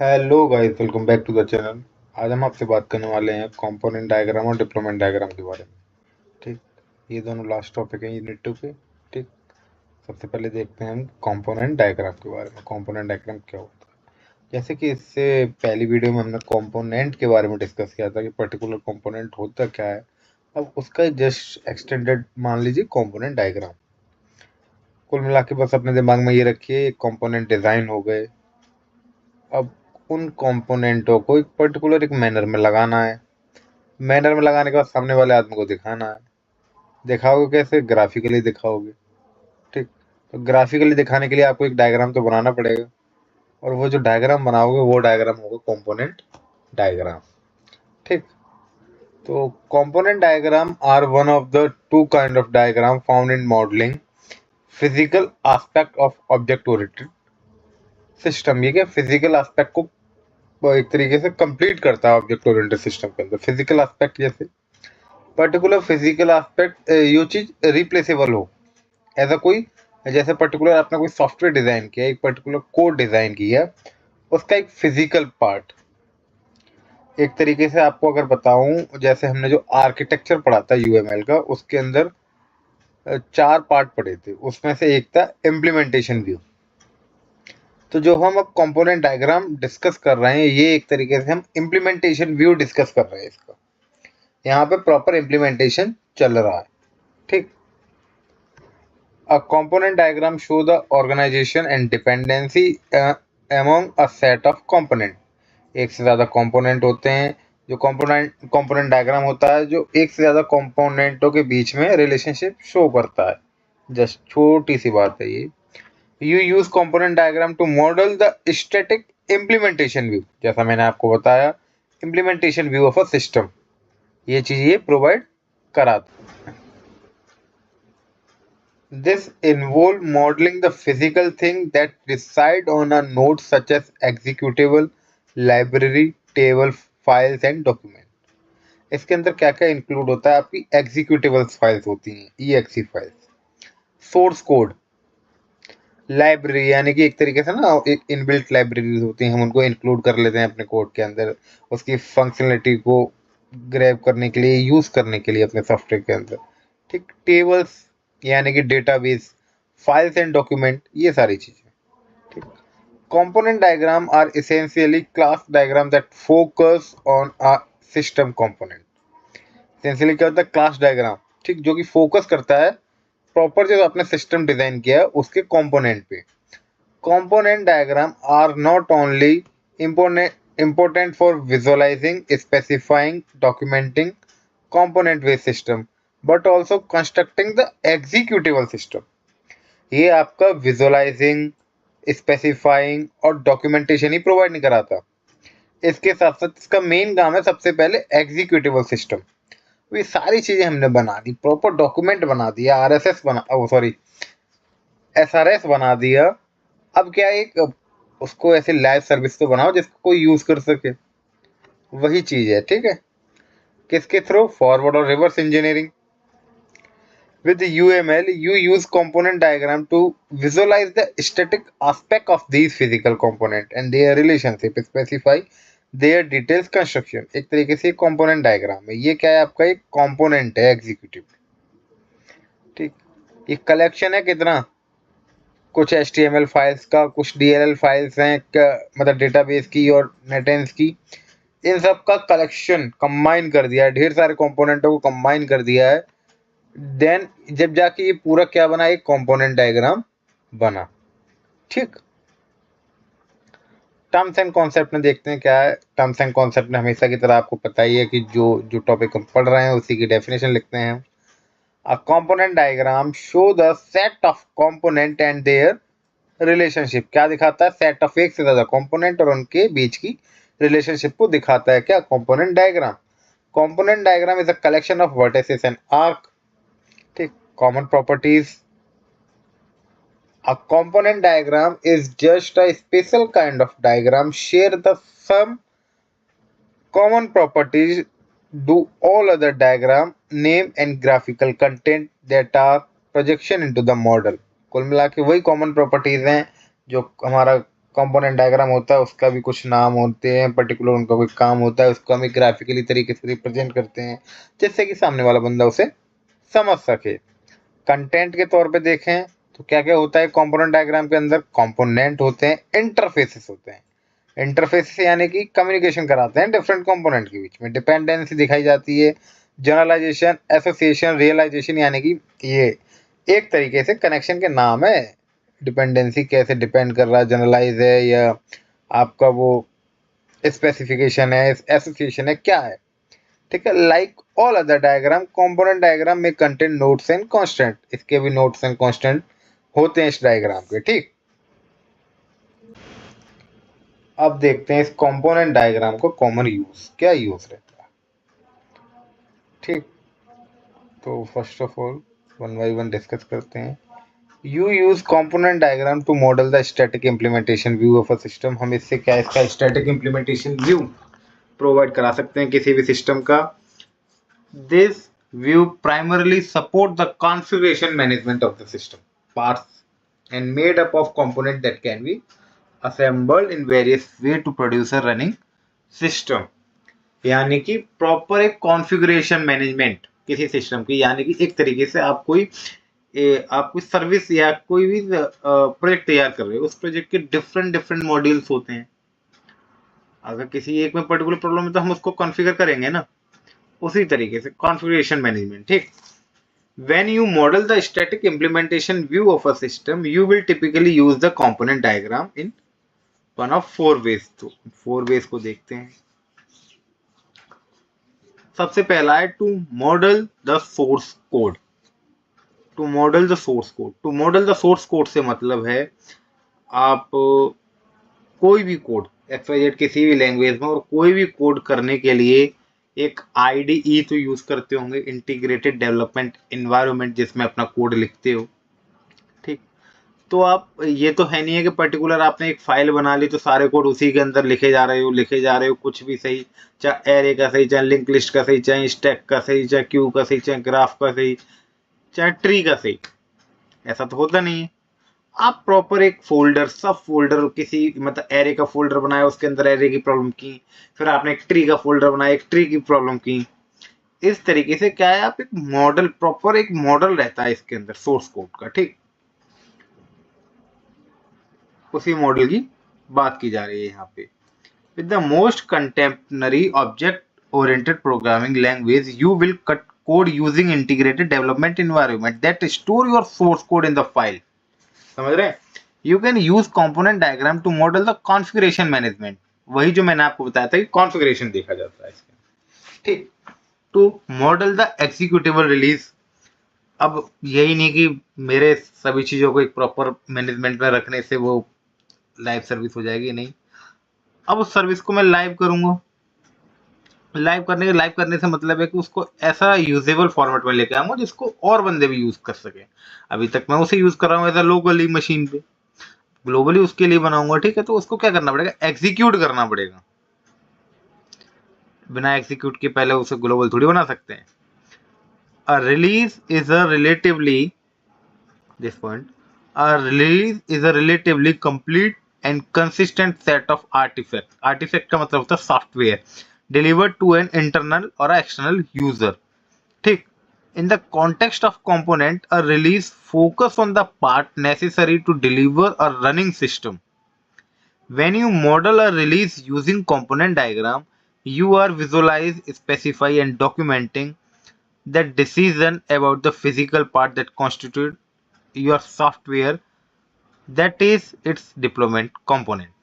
Hello guys, welcome back to the channel. आज हम आपसे बात करने वाले हैं कंपोनेंट डायग्राम और डिप्लोयमेंट डायग्राम के बारे में। ठीक, ये दोनों लास्ट टॉपिक है यूनिट 2 के। ठीक, सबसे पहले देखते हैं हम कंपोनेंट डायग्राम के बारे में। कंपोनेंट डायग्राम क्या होता है? जैसे कि इससे पहली वीडियो में हमने कंपोनेंट के बारे में डिस्कस किया था कि पर्टिकुलर कंपोनेंट होता क्या है। अब उसका जस्ट एक्सटेंडेड मान लीजिए कंपोनेंट डायग्राम। कुल मिला के बस अपने दिमाग में ये रखिए, कंपोनेंट डिजाइन हो गए। अब उन कंपोनेंटों को एक पर्टिकुलर एक मैनर में लगाना है। मैनर में लगाने के बाद सामने वाले आदमी को दिखाना है। दिखाओगे कैसे? ग्राफिकली दिखाओगे। ठीक, तो ग्राफिकली दिखाने के लिए आपको एक डायग्राम तो बनाना पड़ेगा, और वो जो डायग्राम बनाओगे वो डायग्राम होगा कंपोनेंट डायग्राम। ठीक, तो component diagram are one of the two kind of diagram found in modelling physical aspect of object oriented system. ये क्या फिजिकल एस्पेक्ट को वो एक तरीके से कंप्लीट करता है ऑब्जेक्ट ओरिएंटेड सिस्टम के अंदर। फिजिकल एस्पेक्ट जैसे पर्टिकुलर फिजिकल एस्पेक्ट यो चीज रिप्लेसेबल हो। ऐसा कोई, जैसे पर्टिकुलर आपने कोई सॉफ्टवेयर डिजाइन किया, एक पर्टिकुलर कोड डिजाइन किया, उसका एक फिजिकल पार्ट। एक तरीके से आपको अगर बताऊं, जैसे हमने जो आर्किटेक्चर पढ़ा था यूएमएल का, उसके अंदर चार पार्ट पढ़े थे। उसमें से एक था इम्प्लीमेंटेशन व्यू। तो जो हम अब कंपोनेंट डायग्राम डिस्कस कर रहे हैं, ये एक तरीके से हम इम्प्लीमेंटेशन व्यू डिस्कस कर रहे हैं इसका। यहाँ पे प्रॉपर इम्प्लीमेंटेशन चल रहा है। ठीक, a component diagram show the organization and dependency among a set of component। एक से ज्यादा कंपोनेंट होते हैं। जो कंपोनेंट डायग्राम होता है, जो एक से ज्यादा कंपोनेंटों के बीच में रिलेशनशिप शो करता है। जस्ट छोटी सी बात है ये। You use component diagram to model the static implementation view. जैसा मैंने आपको बताया, implementation view of a system, ये चीज ये प्रोवाइड कराता है। This involves modeling the physical things that reside on a node such as executable, library, table, files and document। इसके अंदर क्या क्या इंक्लूड होता है? आपकी एग्जीक्यूटेबल फाइल्स होती हैं, EXE files, source code, library यानी कि एक तरीके से ना एक इनबिल्ट लाइब्रेरीज होती हैं, हम उनको इंक्लूड कर लेते हैं अपने कोड के अंदर, उसकी फंक्शनलिटी को ग्रैब करने के लिए, यूज करने के लिए अपने सॉफ्टवेयर के अंदर। ठीक, टेबल्स यानी कि डेटाबेस, फाइल्स एंड डॉक्यूमेंट, ये सारी चीजें। ठीक, component diagram are essentially class diagram that focus on a system component। essentially क्या होता है? Class diagram. ठीक, जो कि फोकस करता है प्रॉपर जो आपने सिस्टम डिजाइन किया है उसके कंपोनेंट पे। Component diagram are not only important for visualizing, specifying, documenting component-based system, but also constructing the executable system। ये आपका विजुअलाइजिंग, स्पेसिफाइंग और डॉक्यूमेंटेशन ही प्रोवाइड नहीं कराता। इसके साथ साथ इसका मेन काम है सबसे पहले एग्जीक्यूटिबल सिस्टम। ये सारी चीजें हमने बना दी, प्रॉपर डॉक्यूमेंट बना दिया, RSS बना, सॉरी SRS बना दिया। अब क्या एक उसको ऐसे लाइव सर्विस तो बनाओ जिसको कोई यूज कर सके। वही चीज है। ठीक है, किसके थ्रू? फॉरवर्ड और reverse engineering. With UML, you use component diagram to visualize the static aspect of these physical component and their relationship, specify their details construction। एक तरीके से component diagram है। ये क्या है? आपका एक component है एग्जीक्यूटिव। ठीक, ये कलेक्शन है कितना? कुछ HTML फाइल्स का, कुछ DLL फाइल्स हैं, मतलब डेटाबेस की और नेटेंस की। इन सब का कलेक्शन कंबाइन कर दिया है, ढेर सारे कंपोनेंटों को कंबाइन कर दिया है। देन जब जाके ये पूरा क्या बना? एक कंपोनेंट डायग्राम बना। ठीक, टर्म्स एंड कॉन्सेप्ट में देखते हैं क्या है। टर्म्स एंड कॉन्सेप्ट में हमेशा की तरह आपको पता ही है कि जो जो टॉपिक हम पढ़ रहे हैं उसी की डेफिनेशन लिखते हैं। A component diagram show the set of component and their relationship. क्या दिखाता है? सेट ऑफ एक से ज्यादा कंपोनेंट और उनके बीच की रिलेशनशिप को दिखाता है क्या? Component diagram. Component diagram is a collection of vertices and arc. ठीक, common properties. A component diagram is just a special kind of diagram share the some common properties do all other diagram name and graphical content that are projection into the model। कुल मिला के वही common properties हैं जो हमारा component diagram होता है उसका भी कुछ नाम होते हैं, पर्टिकुलर उनका कोई काम होता है, उसको हम एक ग्राफिकली तरीके से रिप्रेजेंट करते हैं जिससे कि सामने वाला बंदा उसे समझ सके। कंटेंट के तौर पे देखें तो क्या क्या होता है कंपोनेंट डायग्राम के अंदर? कंपोनेंट होते हैं, इंटरफेसेस होते हैं। इंटरफेस यानी कि कम्युनिकेशन कराते हैं डिफरेंट कंपोनेंट के बीच में, डिपेंडेंसी दिखाई जाती है, जनरलाइजेशन, एसोसिएशन, रियलाइजेशन, यानी कि ये एक तरीके से कनेक्शन के नाम है। डिपेंडेंसी कैसे डिपेंड कर रहा है, जनरलाइज है या आपका वो स्पेसिफिकेशन है, एसोसिएशन है, क्या है? ठीक है। Like all other diagram, component diagram में कंटेंट नोट्स एंड कांस्टेंट, इसके भी नोट्स एंड कांस्टेंट होते हैं इस डायग्राम के। ठीक, अब देखते हैं इस कंपोनेंट डायग्राम को कॉमन यूज, क्या यूज रहता है। ठीक, तो first of all one by one discuss करते हैं। You use component diagram to model the static implementation view of a system. हम इससे क्या इसका स्टैटिक इम्प्लीमेंटेशन व्यू प्रोवाइड करा सकते हैं किसी भी सिस्टम का। This view primarily support the configuration management of the system parts and made up of components that can be assembled in various way to produce a running system। यानी कि proper एक configuration management किसी system की, यानी कि एक तरीके से आप कोई सर्विस या कोई भी प्रोजेक्ट तैयार कर रहे हो, उस प्रोजेक्ट के डिफरेंट डिफरेंट मॉड्यूल्स होते हैं। अगर किसी एक में पर्टिकुलर प्रॉब्लम है तो हम उसको कॉन्फ़िगर करेंगे ना, उसी तरीके से कॉन्फ़िगरेशन मैनेजमेंट। ठीक, when you model the static implementation view of a system, you will typically use the component diagram in one of four ways। तो four ways को देखते हैं। सबसे पहला है to model the source code. To model the source code, to model the source code से मतलब है आप कोई भी कोड XYZ किसी भी लैंग्वेज में और कोई भी कोड करने के लिए एक IDE तो यूज करते होंगे, इंटीग्रेटेड डेवलपमेंट एनवायरनमेंट, जिसमें अपना कोड लिखते हो। ठीक, तो आप ये तो है नहीं है कि पर्टिकुलर आपने एक फाइल बना ली तो सारे कोड उसी के अंदर लिखे जा रहे हो कुछ भी सही, चाहे एरे का सही, चाहे लिंक लिस्ट का सही, चाहे स्टैक का सही, चाहे क्यू का सही, चाहे ग्राफ का सही, चाहे ट्री का सही। ऐसा तो होता नहीं है। आप प्रॉपर एक फोल्डर, सब फोल्डर, किसी मतलब एरे का फोल्डर बनाया, उसके अंदर एरे की प्रॉब्लम की, फिर आपने एक ट्री का फोल्डर बनाया, एक ट्री की प्रॉब्लम की। इस तरीके से क्या है, आप एक मॉडल, प्रॉपर एक मॉडल रहता है इसके अंदर सोर्स कोड का। ठीक, उसी मॉडल की बात की जा रही है यहाँ पे। With the most contemporary object oriented programming language, you will cut code using integrated development environment that store your source code in the file. समझ रहे हैं? You can use component diagram to model the configuration management. वही जो मैंने आपको बताया था कि कॉन्फ़िगरेशन देखा जाता है इसमें। ठीक, to model the executable release. अब यही नहीं कि मेरे सभी चीजों को एक प्रॉपर मैनेजमेंट में रखने से वो लाइव सर्विस हो जाएगी, नहीं। अब उस सर्विस को मैं लाइव करूंगा, लाइव करने से मतलब है कि उसको ऐसा यूजेबल फॉर्मेट में लेके आऊंगा जिसको और बंदे भी यूज कर सके। अभी तक मैं उसे यूज कर रहा हूँ ऐसा लोकली मशीन पे, ग्लोबली उसके लिए बनाऊंगा। ठीक है, तो उसको क्या करना पड़ेगा, एग्जीक्यूट करना पड़ेगा। बिना एग्जीक्यूट के पहले उसे ग्लोबल थोड़ी बना सकते हैं। A release is a relatively this point, a release is a relatively complete and consistent set of artifacts। artifact का मतलब होता है software delivered to an internal or external user। ठीक, in the context of component, a release focus on the part necessary to deliver a running system। when you model a release using component diagram, you are visualize, specify and documenting that decision about the physical part that constitute your software, that is its deployment component।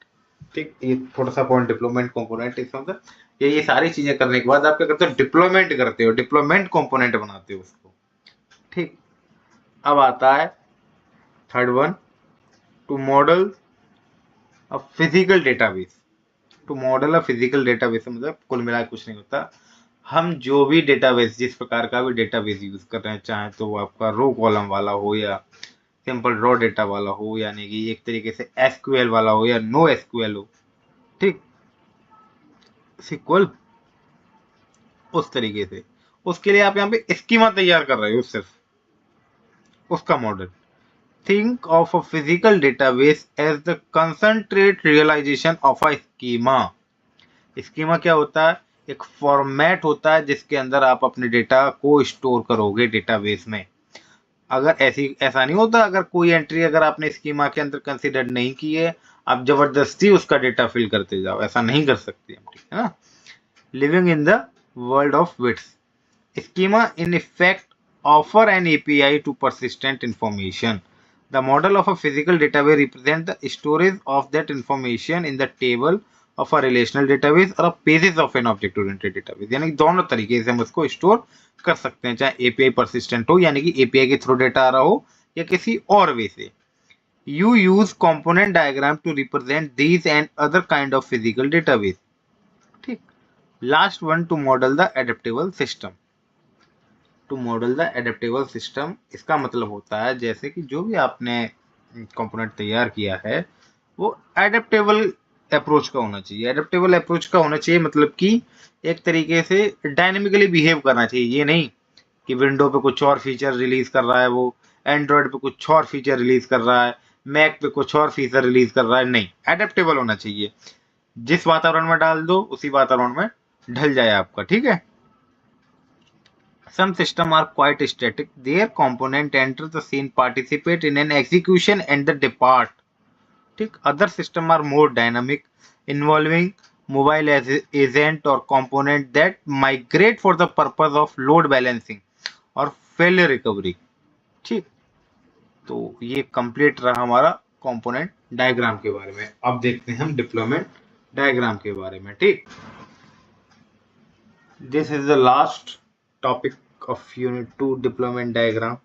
ठीक, ये थोड़ा सा point deployment component, इसका मतलब ये सारी चीजें करने के बाद आप क्या करते हो, डिप्लॉयमेंट करते हो, डिप्लॉयमेंट कंपोनेंट बनाते हो उसको। ठीक, अब आता है third one, to model a physical database. To model a physical database मतलब कुल मिला कुछ नहीं होता, हम जो भी डेटाबेस, जिस प्रकार का भी डेटाबेस यूज कर रहे हैं, चाहे तो वो आपका रो कॉलम वाला हो या सिंपल रॉ डेटा वाला हो, यानी कि एक तरीके से एसक्यूएल वाला हो या नो एसक्यूएल हो। ठीक, सिक्वल, उस तरीके से उसके लिए आप यहाँ पे स्कीमा तैयार कर रहे हो, सिर्फ उसका model. think of a physical database as the concentrate realization of a schema. Schema क्या होता है? एक फॉर्मेट होता है जिसके अंदर आप अपने डेटा को स्टोर करोगे डेटाबेस में। अगर ऐसा नहीं होता, अगर कोई एंट्री अगर आपने स्कीमा के अंदर कंसीडर नहीं की है, आप जबरदस्ती उसका डेटा फिल करते जाओ, ऐसा नहीं कर सकते हम, ठीक है ना। Living in the world of bits, schema in effect offer an API to persistent information. The model of a physical database represents the storage of that information in the table of a relational database or a basis of an object oriented database. यानी दोनों तरीके से हम उसको store कर सकते हैं, चाहे API persistent हो यानी कि API के थ्रू डेटा आ रहा हो या किसी और वे से। You use component diagram to represent these and other kind of physical database. ठीक। Last one, to model the adaptable system. To model the adaptable system, इसका मतलब होता है जैसे कि जो भी आपने कंपोनेंट तैयार किया है वो एडेप्टेबल अप्रोच का होना चाहिए। एडेप्टेबल अप्रोच का होना चाहिए मतलब कि एक तरीके से डायनेमिकली बिहेव करना चाहिए। ये नहीं कि विंडो पे कुछ और फीचर रिलीज कर रहा है, वो एंड्रॉयड पे कुछ और फीचर रिलीज कर रहा है, मैक पे कुछ और फीचर रिलीज कर रहा है। नहीं, एडेप्टेबल होना चाहिए। जिस वातावरण में डाल दो उसी वातावरण में ढल जाए आपका, ठीक है। Some systems are quite static. Their component enter the scene, participate in an execution and then depart. ठीक। Other systems are more dynamic, involving mobile agent or component that migrate for the purpose of load balancing और failure recovery। ठीक। तो ये complete रहा हमारा component diagram के बारे में। अब देखते हैं हम डिप्लॉयमेंट डायग्राम के बारे में। ठीक। This is the last topic of unit 2, deployment diagram.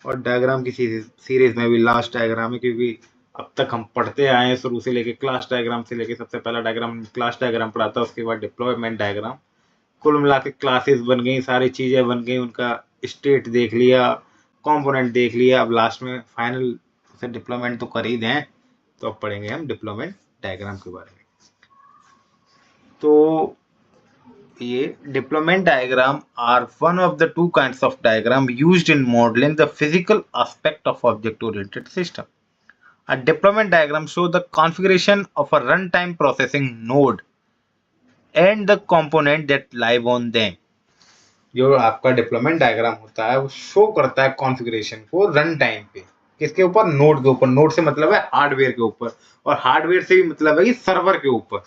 और डायग्राम की सीरीज में भी लास्ट डायग्राम है, क्योंकि अब तक हम पढ़ते आए हैं शुरू से लेके क्लास डायग्राम से लेके, सबसे पहला डायग्राम क्लास डायग्राम पढ़ा था, उसके बाद डिप्लॉयमेंट डायग्राम। कुल मिला के क्लासेस बन गई, सारी चीजें बन गई, उनका स्टेट देख लिया, कंपोनेंट देख लिया। अब लास्ट में फाइनल से डिप्लॉयमेंट तो कर ही दें, तो अब पढ़ेंगे हम डिप्लॉयमेंट डायग्राम के बारे में। तो ये deployment diagram are one of the two kinds of diagram used in modelling the physical aspect of object oriented system. A deployment diagram shows the configuration of a runtime processing node and the component that live on them. जो आपका deployment diagram होता है वो show करता है configuration को run time पे। किसके ऊपर? नोड के ऊपर। नोड से मतलब है हार्डवेयर के ऊपर, और हार्डवेयर से भी मतलब है कि सर्वर के ऊपर।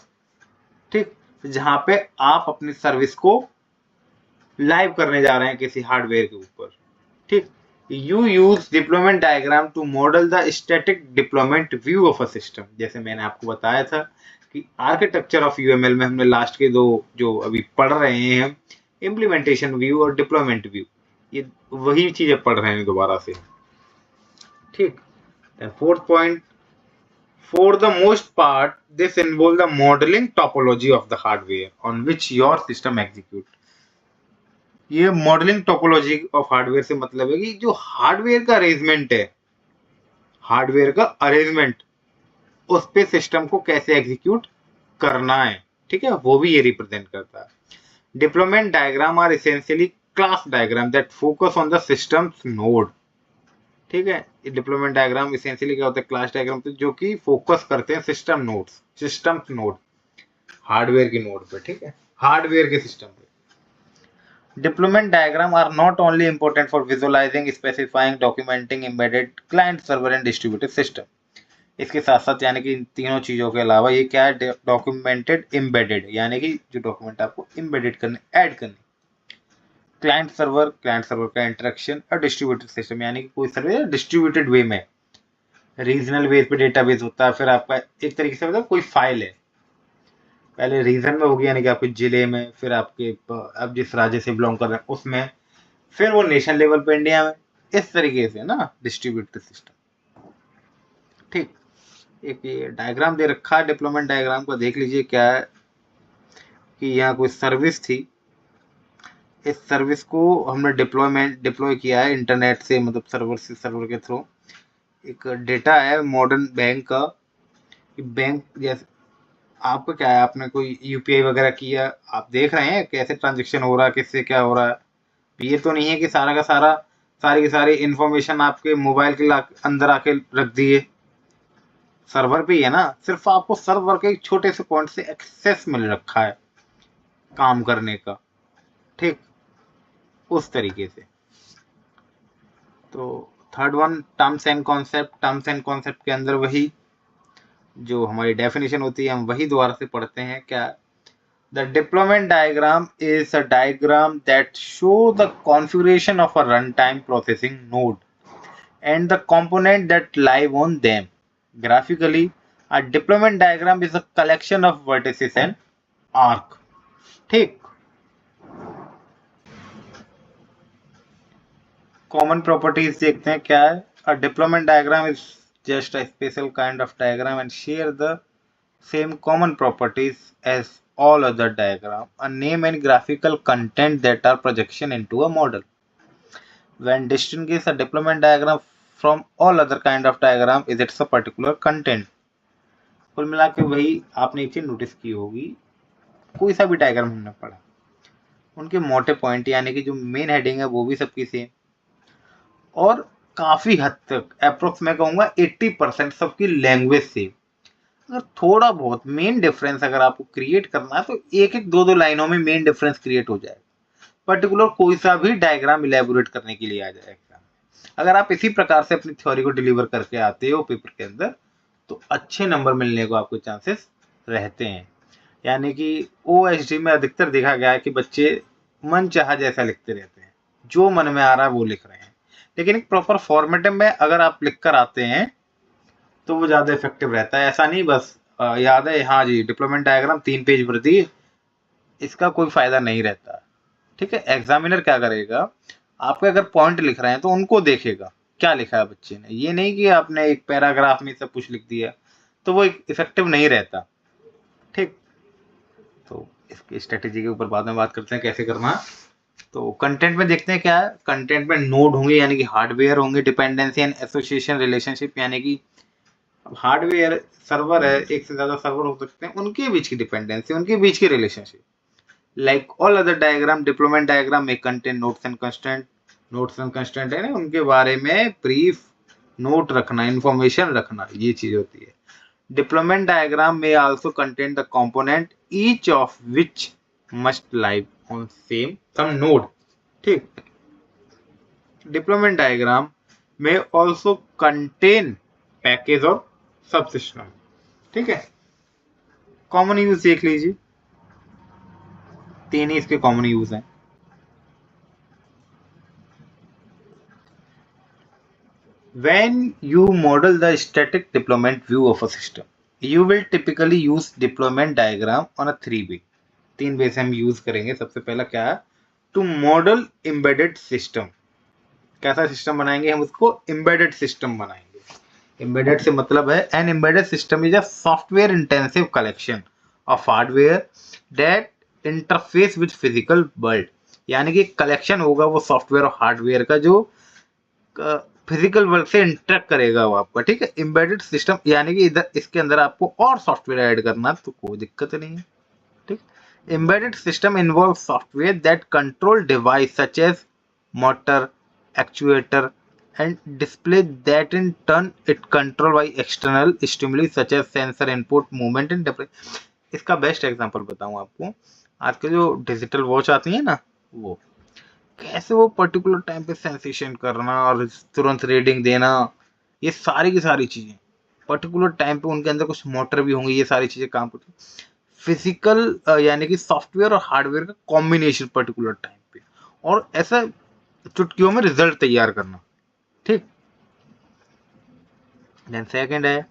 ठीक। जहां पे आप अपनी सर्विस को लाइव करने जा रहे हैं किसी हार्डवेयर के ऊपर। ठीक। You use deployment diagram to model the static deployment view of a system। जैसे मैंने आपको बताया था कि आर्किटेक्चर ऑफ यूएमएल में हमने लास्ट के दो जो अभी पढ़ रहे हैं, इम्प्लीमेंटेशन व्यू और डिप्लॉयमेंट व्यू, ये वही चीजें पढ़ रहे हैं दोबारा से। ठीक। Fourth point, for the most part this involve the modeling topology of the hardware on which your system execute। ये मॉडलिंग टोपोलॉजी ऑफ हार्डवेयर से मतलब है कि जो हार्डवेयर का अरेंजमेंट है, हार्डवेयर का अरेंजमेंट, उस पे सिस्टम को कैसे एग्जीक्यूट करना है। ठीक है, वो भी ये रिप्रेजेंट करता है। Deployment diagram are essentially class diagram that focus on the systems node. ठीक है, डिप्लॉयमेंट डायग्राम एसेंशियली क्या होता है? क्लास डायग्राम, तो जो कि फोकस करते हैं system nodes, systems node, hardware की नोड पे। ठीक है, हार्डवेयर के सिस्टम पे। Deployment diagram are not only important for visualizing, specifying, documenting embedded client server and distributed system। इसके साथ साथ यानी कि इन तीनों चीजों के अलावा ये क्या है? डॉक्यूमेंटेड एम्बेडेड, यानी कि जो डॉक्यूमेंट आपको एम्बेडेड करने, ऐड करने। क्लाइंट सर्वर का इंटरेक्शन, और डिस्ट्रीब्यूटेड सिस्टम यानी कि कोई सर्वर डिस्ट्रीब्यूटेड वे में, रीजनल बेस पे डेटाबेस होता है। फिर आपका एक तरीके से मतलब कोई फाइल है, पहले रीजन में होगी यानी कि आपके जिले में, फिर आपके अब जिस राज्य से बिलोंग कर रहे हैं उसमें, फिर वो नेशनल लेवल पे इंडिया में, इस तरीके से ना डिस्ट्रीब्यूटेड सिस्टम। ठीक। एक ये डायग्राम दे रखा है डिप्लॉयमेंट डायग्राम को, देख लीजिए क्या है कि यहाँ कोई सर्विस थी, इस सर्विस को हमने डिप्लॉय किया है इंटरनेट से, मतलब सर्वर के थ्रू। एक डेटा है मॉडर्न बैंक का, बैंक जैसे आपका क्या है, आपने कोई यूपीआई वगैरह किया, आप देख रहे हैं कैसे ट्रांजेक्शन हो रहा है, किससे क्या हो रहा है। ये तो नहीं है कि सारा का सारा सारी की सारी इंफॉर्मेशन आपके मोबाइल के अंदर आके रख दिए, सर्वर पे ही है ना, सिर्फ आपको सर्वर के एक छोटे से पॉइंट से एक्सेस मिल रखा है काम करने का, ठीक, उस तरीके से। तो third one terms and concept. Terms and concept के अंदर वही जो हमारी डेफिनेशन होती है हम वही दोबारा से पढ़ते हैं। क्या? The deployment diagram is a diagram that show the configuration of a run time processing node and the component that live on them. Graphically, a deployment diagram is a collection of vertices and arc. ठीक। Common properties देखते हैं क्या है। A deployment diagram is just a special kind of diagram and share the same common properties as all other diagram. A name and graphical content that are projection into a model. When distinguish a deployment diagram from all other kind of diagram is its a particular content. कुल मिला के वही आपने एक चीज notice की होगी, कोई सा भी डायग्राम हमने पढ़ा, उनके मोटे पॉइंट यानी कि जो मेन हेडिंग है वो भी सबकी सेम, और काफी हद तक अप्रोक्स मैं कहूंगा 80% सबकी लैंग्वेज सेम। अगर थोड़ा बहुत मेन डिफरेंस अगर आपको क्रिएट करना है तो एक एक दो दो लाइनों में मेन डिफरेंस क्रिएट हो जाएगा, पर्टिकुलर कोई सा भी डायग्राम इलेबोरेट करने के लिए आ जाएगा। अगर आप इसी प्रकार से अपनी थ्योरी को डिलीवर करके आते हो पेपर के अंदर तो अच्छे नंबर मिलने को आपको चांसेस रहते हैं। यानी कि OSD में अधिकतर देखा गया है कि बच्चे मन चाहा जैसा लिखते रहते हैं, जो मन में आ रहा है वो लिख रहे हैं, लेकिन एक प्रॉपर फॉर्मेट में अगर आप लिख कर आते हैं तो वो ज्यादा इफेक्टिव रहता है। ऐसा नहीं बस याद है हाँ जी डिप्लॉयमेंट डायग्राम 3 पेज भर दिए, इसका कोई फायदा नहीं रहता। ठीक है, एग्जामिनर क्या करेगा, आपके अगर पॉइंट लिख रहे हैं तो उनको देखेगा क्या लिखा है बच्चे ने, ये नहीं कि आपने एक पैराग्राफ में सब कुछ लिख दिया, तो वो इफेक्टिव नहीं रहता। ठीक, तो इसकी स्ट्रेटेजी के ऊपर बाद में बात करते हैं कैसे करना। तो कंटेंट में देखते हैं क्या है। कंटेंट में नोड होंगे यानी कि हार्डवेयर होंगे, डिपेंडेंसी एंड एसोसिएशन रिलेशनशिप यानी कि हार्डवेयर सर्वर है, एक से ज्यादा सर्वर हो सकते हैं, उनके बीच की डिपेंडेंसी, उनके बीच की relationship. Like all other diagram, deployment diagram may contain nodes and constraint. Nodes and constraint है ना, उनके बारे में brief नोट रखना, इंफॉर्मेशन रखना, ये चीज होती है। Deployment diagram may also contain the component each of which must live on some node. ठीक। Deployment diagram may also contain package और subsystem। ठीक है, कॉमन यूज देख लीजिए, 3 ही इसके कॉमन यूज हैं। When you model the static deployment view of a system, you will typically use deployment diagram on a 3 way। 3 वे से हम यूज करेंगे। सबसे पहला क्या है, टू मॉडल एम्बेडेड सिस्टम। कैसा सिस्टम बनाएंगे हम, उसको एम्बेडेड सिस्टम बनाएंगे। एम्बेडेड से मतलब है an embedded system is a software intensive collection of hardware that interface with physical world. यानी कि कलेक्शन होगा वो सॉफ्टवेयर और हार्डवेयर का जो फिजिकल वर्ल्ड से इंटरेक्ट करेगा वो आपका। ठीक है, एम्बेडेड सिस्टम यानी कि इधर इसके अंदर आपको और सॉफ्टवेयर ऐड करना तो कोई दिक्कत नहीं है। ठीक, embedded system involve software that control device such as motor, actuator and display that in turn it control by external stimuli such as sensor input, movement and temperature. इसका बेस्ट एग्जांपल बताऊं आपको, आजकल जो डिजिटल वॉच आती है ना, वो कैसे वो पर्टिकुलर टाइम पे सेंसेशन करना और तुरंत रीडिंग देना, ये सारी की सारी चीजें पर्टिकुलर टाइम पे उनके अंदर कुछ मोटर भी होंगे, ये सारी चीजें काम करती फिजिकल यानी कि सॉफ्टवेयर और हार्डवेयर का कॉम्बिनेशन पर्टिकुलर टाइम पे, और ऐसा चुटकियों में रिजल्ट तैयार करना। ठीक, देन सेकंड है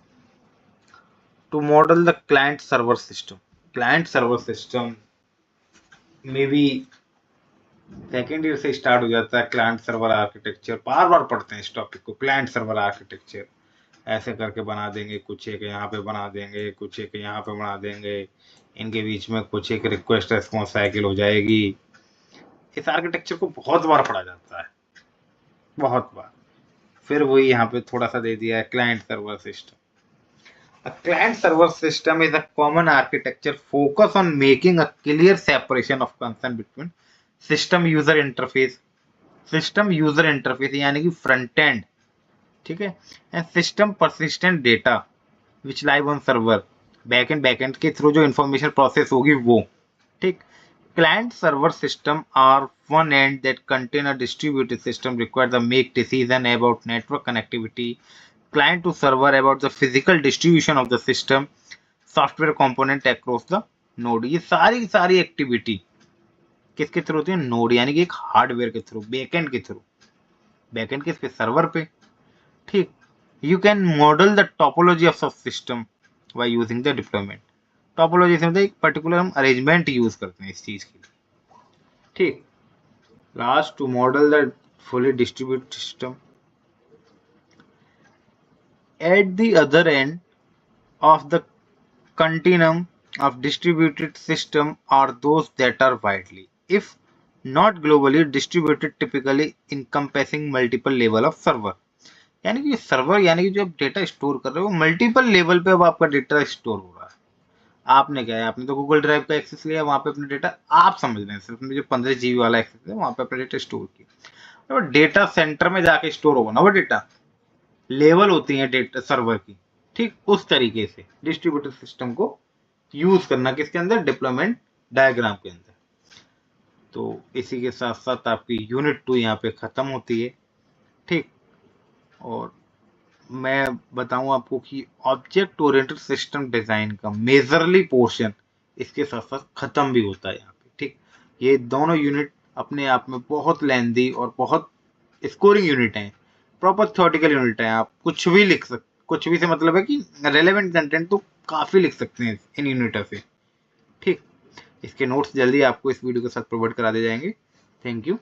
to model the client server system. Client server system में भी सेकेंड ईयर से स्टार्ट हो जाता है क्लाइंट सर्वर आर्किटेक्चर। बार बार पढ़ते हैं इस टॉपिक को, क्लाइंट सर्वर आर्किटेक्चर ऐसे करके बना देंगे, कुछ एक यहाँ पे बना देंगे, कुछ एक यहाँ पे बना देंगे, इनके बीच में कुछ एक रिक्वेस्ट रेस्पॉन्स साइकिल हो जाएगी। इस आर्किटेक्चर को बहुत बार पढ़ा जाता है, बहुत बार। फिर वही यहाँ पे थोड़ा सा दे दिया है client server system. A client server system is a common architecture focused on making a clear separation of concern between system user interface, system user interface यानी कि फ्रंट एंड, ठीक है, and system persistent data which live on server, backend के through जो information process होगी वो, ठीक। Client server system are one end that contain a distributed system require the make decision about network connectivity, client to server about the physical distribution of the system, software component across the node। ये सारी activity किसके through होती है? Node यानी कि एक hardware के through, backend के थ्रू। बैकएंड किस पे? सर्वर पे, ठीक। You can model the topology of system by using the deployment. Topology से मतलब एक पर्टिकुलर हम अरेंजमेंट यूज करते हैं इस चीज के लिए, ठीक। Last, to model the fully distributed system. At the other end of the continuum of distributed system are those that are widely, if not globally, distributed, typically encompassing multiple level of server। यानी कि server यानी कि जो आप data store कर रहे हो multiple level पे अब आपका डेटा स्टोर हो रहा है। आपने क्या है, आपने तो गूगल ड्राइव का एक्सेस लिया, वहां पे अपने डेटा आप समझ रहे हैं, सिर्फ जो 15 GB वाला एक्सेस है वहां पे अपना डेटा स्टोर किया। तो डेटा सेंटर में जाके स्टोर होगा ना वो डेटा, लेवल होती है डेटा सर्वर की, ठीक। उस तरीके से डिस्ट्रीब्यूटेड सिस्टम को यूज करना किसके अंदर? डिप्लॉयमेंट डायग्राम के अंदर। तो इसी के साथ साथ आपकी यूनिट 2 यहाँ पे खत्म होती है, ठीक। और मैं बताऊं आपको कि ऑब्जेक्ट ओरिएंटेड सिस्टम डिजाइन का मेजरली पोर्शन इसके साथ साथ खत्म भी होता है यहाँ पे, ठीक। ये दोनों यूनिट अपने आप में बहुत लेंदी और बहुत स्कोरिंग यूनिट है, प्रॉपर थ्योरेटिकल यूनिट है। आप कुछ भी लिख सकते, कुछ भी से मतलब है कि रेलेवेंट कंटेंट तो काफी लिख सकते हैं इन यूनिटों से, ठीक। इसके नोट्स जल्दी आपको इस वीडियो के साथ प्रोवाइड करा दिए जाएंगे। Thank you.